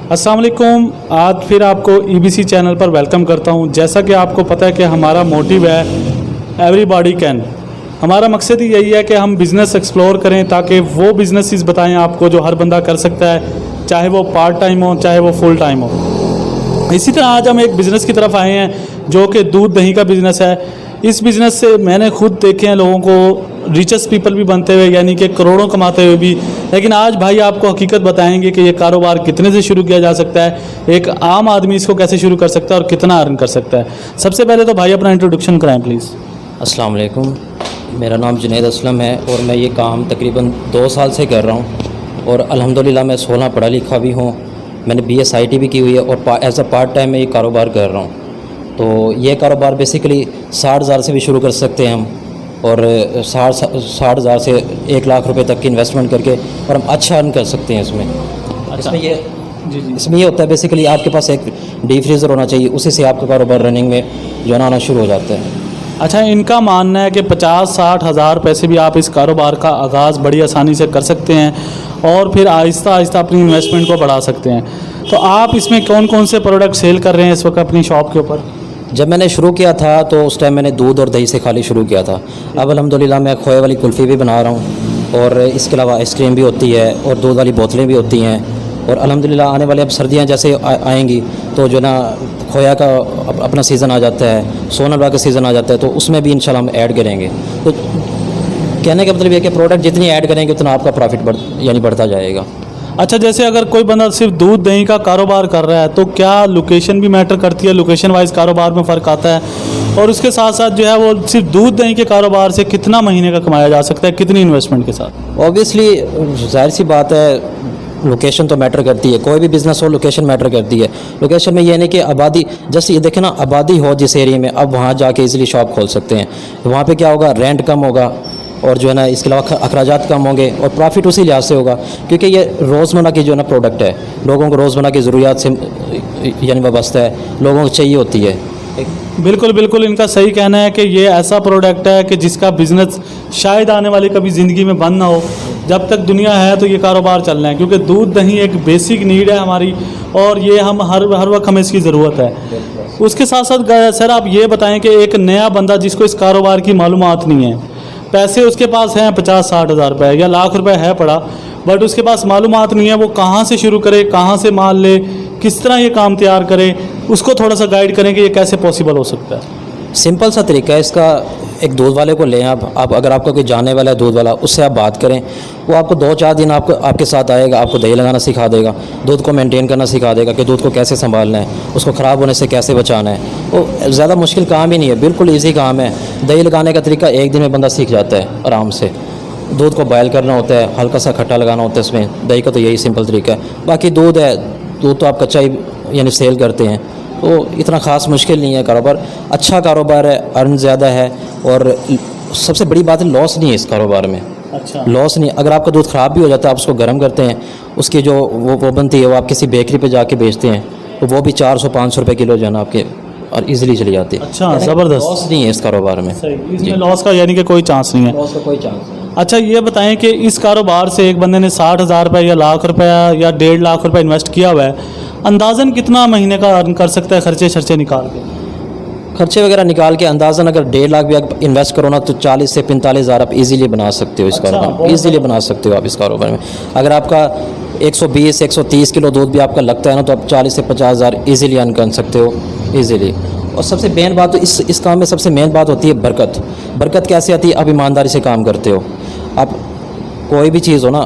अस्सलाम वालेकुम। आज फिर आपको EBC चैनल पर वेलकम करता हूं। जैसा कि आपको पता है कि हमारा मोटिव है एवरीबॉडी कैन। हमारा मकसद ही यही है कि हम बिज़नेस एक्सप्लोर करें ताकि वो बिज़नेसेस बताएं आपको जो हर बंदा कर सकता है, चाहे वो पार्ट टाइम हो चाहे वो फुल टाइम हो। इसी तरह आज हम एक बिज़नेस की तरफ आए हैं जो कि दूध दही का बिज़नेस है। इस बिज़नेस से मैंने खुद देखे हैं लोगों को रिचेस्ट पीपल भी बनते हुए, यानी कि करोड़ों कमाते हुए भी। लेकिन आज भाई आपको हकीकत बताएंगे कि ये कारोबार कितने से शुरू किया जा सकता है, एक आम आदमी इसको कैसे शुरू कर सकता है और कितना अर्न कर सकता है। सबसे पहले तो भाई अपना इंट्रोडक्शन कराएं प्लीज़। अस्सलाम वालेकुम, मेरा नाम जुनैद असलम है और मैं ये काम तकरीबन 2 साल से कर रहा हूँ और अल्हम्दुलिल्लाह मैं 16 पढ़ा लिखा भी हूँ। मैंने BS IT भी की हुई है और एज अ पार्ट टाइम में ये कारोबार कर रहा हूँ। तो ये कारोबार बेसिकली 60,000 से भी शुरू कर सकते हैं हम, और 60,000 से 1 लाख रुपए तक की इन्वेस्टमेंट करके और हम अच्छा अर्न कर सकते हैं इसमें। इसमें ये होता है बेसिकली आपके पास एक डीप फ्रीज़र होना चाहिए, उसी से आपका कारोबार रनिंग में जो है ना आना शुरू हो जाता है। अच्छा, इनका मानना है कि 50-60 हज़ार पैसे भी आप इस कारोबार का आगाज़ बड़ी आसानी से कर सकते हैं और फिर आहिस्ता आहिस्ता अपनी इन्वेस्टमेंट को बढ़ा सकते हैं। तो आप इसमें कौन कौन से प्रोडक्ट सेल कर रहे हैं इस वक्त अपनी शॉप के ऊपर? जब मैंने शुरू किया था तो उस टाइम मैंने दूध और दही से खाली शुरू किया था। अब अल्हम्दुलिल्लाह मैं खोए वाली कुल्फ़ी भी बना रहा हूँ और इसके अलावा आइसक्रीम भी होती है और दूध वाली बोतलें भी होती हैं। और अल्हम्दुलिल्लाह आने वाले अब सर्दियाँ जैसे आएंगी तो जो ना खोया का अपना सीज़न आ जाता है, सोनलवा का सीज़न आ जाता है, तो उसमें भी इंशाल्लाह हम ऐड करेंगे। तो कहने का मतलब ये कि प्रोडक्ट जितनी ऐड करेंगे उतना आपका प्रॉफिट बढ़ता जाएगा। अच्छा, जैसे अगर कोई बंदा सिर्फ दूध दही का कारोबार कर रहा है तो क्या लोकेशन भी मैटर करती है? लोकेशन वाइज कारोबार में फ़र्क आता है, और उसके साथ साथ जो है वो सिर्फ दूध दही के कारोबार से कितना महीने का कमाया जा सकता है, कितनी इन्वेस्टमेंट के साथ? ऑब्वियसली जाहिर सी बात है, लोकेशन तो मैटर करती है। कोई भी बिज़नेस हो लोकेशन मैटर करती है। लोकेशन में ये नहीं कि आबादी, जैसे ये देखें ना, आबादी हो जिस एरिया में, अब वहाँ जाके इजीली शॉप खोल सकते हैं। वहाँ पे क्या होगा, रेंट कम होगा और जो है ना इसके अलावा अखराजात कम होंगे और प्रॉफिट उसी लिहाज से होगा क्योंकि ये रोज़मर्रा की जो है ना प्रोडक्ट है, लोगों को रोज़मर्रा की ज़रूरियात से यानी वाबस्ता है, लोगों को चाहिए होती है। बिल्कुल बिल्कुल, इनका सही कहना है कि ये ऐसा प्रोडक्ट है कि जिसका बिज़नेस शायद आने वाली कभी ज़िंदगी में बंद ना हो। जब तक दुनिया है तो ये कारोबार चलना है, क्योंकि दूध दही एक बेसिक नीड है हमारी और ये हम हर वक्त हमें इसकी ज़रूरत है। उसके साथ साथ सर आप ये बताएं कि एक नया बंदा जिसको इस कारोबार की मालूमात नहीं है, पैसे उसके पास हैं 50-60 हज़ार रुपये या लाख रुपए है पड़ा, बट उसके पास मालूमात नहीं है, वो कहाँ से शुरू करे, कहाँ से माल ले, किस तरह ये काम तैयार करे, उसको थोड़ा सा गाइड करें कि ये कैसे पॉसिबल हो सकता है। सिंपल सा तरीका है इसका। एक दूध वाले को लें आप अगर आपका कोई जानने वाला है दूध वाला, उससे आप बात करें, वो आपको 2-4 दिन आपके साथ आएगा, आपको दही लगाना सिखा देगा, दूध को मेंटेन करना सिखा देगा कि दूध को कैसे संभालना है, उसको ख़राब होने से कैसे बचाना है। वो ज़्यादा मुश्किल काम ही नहीं है, बिल्कुल ईजी काम है। दही लगाने का तरीका 1 दिन में बंदा सीख जाता है आराम से। दूध को बॉयल करना होता है, हल्का सा खट्टा लगाना होता है इसमें। दही का तो यही सिंपल तरीका है। बाकी दूध है, दूध तो आप कच्चा ही यानी सेल करते हैं, तो इतना ख़ास मुश्किल नहीं है। कारोबार अच्छा कारोबार है, अर्न ज़्यादा है और सबसे बड़ी बात है लॉस नहीं है इस कारोबार में। अच्छा, लॉस नहीं। अगर आपका दूध ख़राब भी हो जाता है, आप उसको गर्म करते हैं, उसकी जो वो बनती है वो आप किसी बेकरी पे जाके बेचते हैं, तो वो भी 400-500 रुपये किलो जो है ना आपके और इजीली चली जाती है। अच्छा, ज़बरदस्त। लॉस नहीं है इस कारोबार में। सही, इसमें लॉस का यानी कि कोई चांस नहीं है। लॉस का कोई चांस नहीं। अच्छा, ये बताएं कि इस कारोबार से एक बंदे ने 60 हज़ार रुपये या लाख रुपया या 1.5 लाख रुपये इन्वेस्ट किया हुआ है, अंदाज़न कितना महीने का अर्न कर सकता है खर्चे निकाल के? खर्चे वगैरह निकाल के अंदाज़न अगर 1.5 लाख भी आप इन्वेस्ट करो ना तो 40 से 45 हज़ार आप इजीली बना सकते हो इस कारोबार में। इजीली बना सकते हो आप इस कारोबार में। अगर आपका 120-130 किलो दूध भी आपका लगता है ना, तो आप 40 से 50 हज़ार ईज़िली अर्न कर सकते हो ईज़िली। और सबसे मेन बात तो इस काम में सबसे मेन बात होती है बरकत। बरकत कैसे आती है? आप ईमानदारी से काम करते हो। आप कोई भी चीज़ हो ना,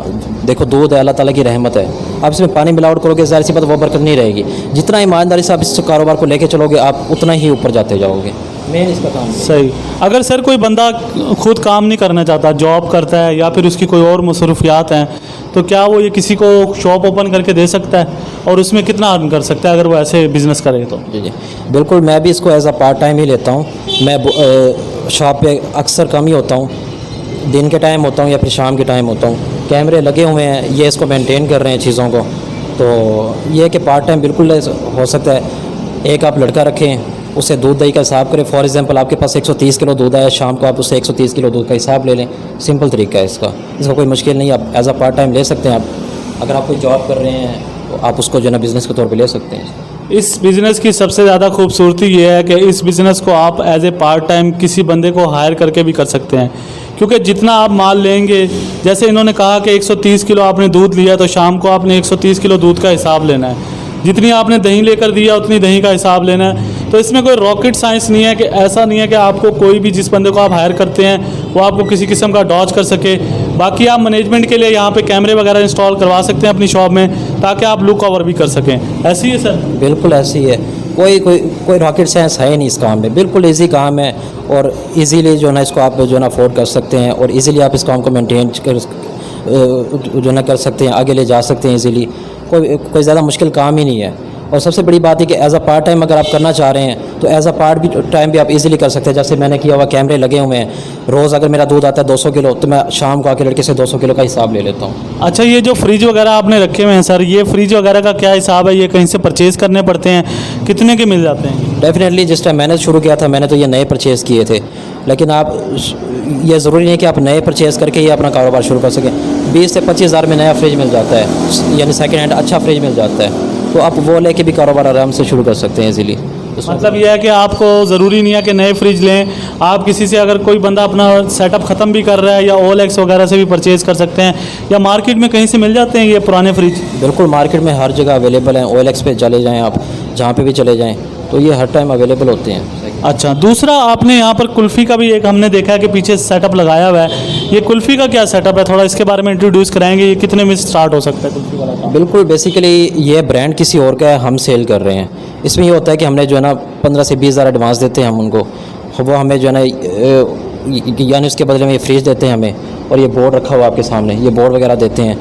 देखो दूध है, अल्लाह ताला की रहमत है, आप इसमें पानी मिलावट करोगे ज़ाहिर सी बात वो बरकत नहीं रहेगी। जितना ईमानदारी से आप इस कारोबार को लेके चलोगे आप उतना ही ऊपर जाते जाओगे। मेन इसका काम सही। अगर सर कोई बंदा खुद काम नहीं करना चाहता, जॉब करता है या फिर उसकी कोई और मसरूफियात हैं, तो क्या वो ये किसी को शॉप ओपन करके दे सकता है और उसमें कितना अर्न कर सकता है अगर वो ऐसे बिज़नेस करे तो? जी बिल्कुल, मैं भी इसको एज अ पार्ट टाइम ही लेता हूँ। मैं शॉप पे अक्सर कम ही होता हूँ, दिन के टाइम होता हूँ या फिर शाम के टाइम होता हूँ। कैमरे लगे हुए हैं, ये इसको मेंटेन कर रहे हैं चीज़ों को, तो ये कि पार्ट टाइम बिल्कुल हो सकता है। एक आप लड़का रखें, उससे दूध दही का हिसाब करें। फॉर एग्जांपल आपके पास 130 किलो दूध है, शाम को आप उससे 130 किलो दूध का हिसाब ले लें। सिंपल तरीका है इसका कोई मुश्किल नहीं, आप एज अ पार्ट टाइम ले सकते हैं। आप अगर आप कोई जॉब कर रहे हैं तो आप उसको जो है ना बिज़नेस के तौर पे ले सकते हैं। इस बिज़नेस की सबसे ज़्यादा खूबसूरती ये है कि इस बिज़नेस को आप एज ए पार्ट टाइम किसी बंदे को हायर करके भी कर सकते हैं, क्योंकि जितना आप माल लेंगे, जैसे इन्होंने कहा कि 130 किलो आपने दूध लिया तो शाम को आपने 130 किलो दूध का हिसाब लेना है, जितनी आपने दही लेकर दिया उतनी दही का हिसाब लेना है। तो इसमें कोई रॉकेट साइंस नहीं है, कि ऐसा नहीं है कि आपको कोई भी जिस बंदे को आप हायर करते हैं वो आपको किसी किस्म का डॉज कर सके। बाकी आप मैनेजमेंट के लिए यहाँ पे कैमरे वगैरह इंस्टॉल करवा सकते हैं अपनी शॉप में, ताकि आप लुक कवर भी कर सकें। ऐसी है सर? बिल्कुल ऐसी है, कोई रॉकेट साइंस है नहीं इस काम में, बिल्कुल इजी काम है और इजीली जो है ना इसको आप जो है ना अफोर्ड कर सकते हैं और इजीली आप इस काम को मेंटेन कर जो है ना कर सकते हैं, आगे ले जा सकते हैं इजीली। कोई ज़्यादा मुश्किल काम ही नहीं है। और सबसे बड़ी बात है कि एज़ अ पार्ट टाइम अगर आप करना चाह रहे हैं तो एज़ अ पार्ट भी टाइम भी आप इजीली कर सकते हैं। जैसे मैंने किया हुआ, कैमरे लगे हुए हैं, रोज़ अगर मेरा दूध आता है 200 किलो तो मैं शाम को आके लड़के से 200 किलो का हिसाब ले लेता हूँ। अच्छा, ये जो फ्रिज वगैरह आपने रखे हुए हैं सर, ये फ्रिज वगैरह का क्या हिसाब है? ये कहीं से परचेज़ करने पड़ते हैं? कितने के मिल जाते हैं? डेफिनेटली जिस टाइम मैंने शुरू किया था मैंने तो ये नए परचेज़ किए थे, लेकिन आप ये ज़रूरी नहीं है कि आप नए परचेज़ करके ही अपना कारोबार शुरू कर सकें। 20 से 25 हज़ार में नया फ्रिज मिल जाता है, यानी सेकेंड हैंड अच्छा फ्रिज मिल जाता है, तो आप वो लेके भी कारोबार आराम से शुरू कर सकते हैं इजीली। मतलब यह है कि आपको ज़रूरी नहीं है कि नए फ्रिज लें, आप किसी से अगर कोई बंदा अपना सेटअप ख़त्म भी कर रहा है या OLX वगैरह से भी परचेज़ कर सकते हैं, या मार्केट में कहीं से मिल जाते हैं ये पुराने फ्रिज? बिल्कुल, मार्केट में हर जगह अवेलेबल हैं। OLX पे चले जाएँ आप, जहाँ पे भी चले जाएँ तो ये हर टाइम अवेलेबल होते हैं। अच्छा, दूसरा आपने यहाँ पर कुल्फ़ी का भी एक हमने देखा है कि पीछे सेटअप लगाया हुआ है, ये कुल्फ़ी का क्या सेटअप है? थोड़ा इसके बारे में इंट्रोड्यूस कराएंगे, ये कितने में स्टार्ट हो सकता है कुल्फ़ी वाला काम? बिल्कुल, बेसिकली ये ब्रांड किसी और का है, हम सेल कर रहे हैं। इसमें ये होता है कि हमने जो है ना 15 से 20 हज़ार एडवांस देते हैं हम उनको, वो हमें जो है ना यानी उसके बदले में ये फ्रिज देते हैं हमें, और ये बोर्ड रखा हुआ आपके सामने, ये बोर्ड वगैरह देते हैं,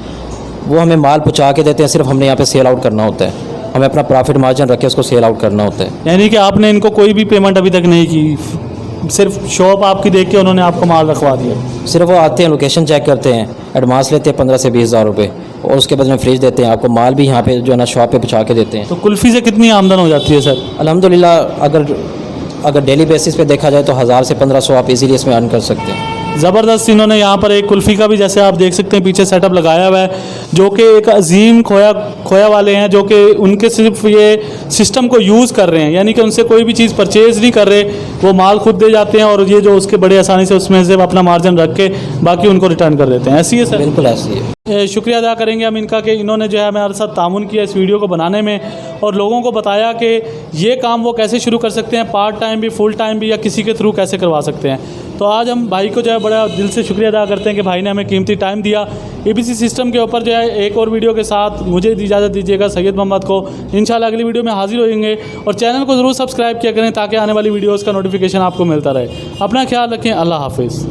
वो हमें माल पहुँचा के देते हैं, सिर्फ हमने यहाँ पे सेल आउट करना होता है, हमें अपना प्रॉफिट मार्जिन रख के उसको सेल आउट करना होता है। यानी कि आपने इनको कोई भी पेमेंट अभी तक नहीं की, सिर्फ शॉप आपकी देख के उन्होंने आपको माल रखवा दिया? सिर्फ वो आते हैं, लोकेशन चेक करते हैं, एडवांस लेते हैं 15 से 20 हज़ार रुपये, और उसके बाद में फ्रिज देते हैं आपको, माल भी यहाँ पे जो है ना शॉप पे पहुँचा के देते हैं। तो कुल्फ़ी से कितनी आमदन हो जाती है सर? अल्हम्दुलिल्लाह अगर डेली बेसिस पे देखा जाए तो 1000 से 1500 आप इजीली इसमें अर्न कर सकते हैं। ज़बरदस्त इन्होंने यहाँ पर एक कुल्फ़ी का भी, जैसे आप देख सकते हैं, पीछे सेटअप लगाया हुआ है, जो कि एक अजीम खोया वाले हैं, जो कि उनके सिर्फ ये सिस्टम को यूज़ कर रहे हैं, यानी कि उनसे कोई भी चीज़ परचेज़ नहीं कर रहे, वो माल खुद दे जाते हैं और ये जो उसके बड़े आसानी से उसमें से अपना मार्जिन रख के बाकी उनको रिटर्न कर देते हैं। ऐसी है सर? बिल्कुल ऐसी है। शुक्रिया अदा करेंगे हम इनका कि इन्होंने जो है हमारे साथ तामुन किया इस वीडियो को बनाने में, और लोगों को बताया कि ये काम वो कैसे शुरू कर सकते हैं, पार्ट टाइम भी, फुल टाइम भी, या किसी के थ्रू कैसे करवा सकते हैं। तो आज हम भाई को जो है बड़ा दिल से शुक्रिया अदा करते हैं कि भाई ने हमें कीमती टाइम दिया। EBC सिस्टम के ऊपर जो है एक और वीडियो के साथ मुझे इजाज़त दीजिएगा, सैयद मोहम्मद को। इंशाल्लाह अगली वीडियो में हाजिर होंगे, और चैनल को ज़रूर सब्सक्राइब किया करें ताकि आने वाली वीडियोज़ का नोटिफिकेशन आपको मिलता रहे। अपना ख्याल रखें, अल्लाह हाफिज़।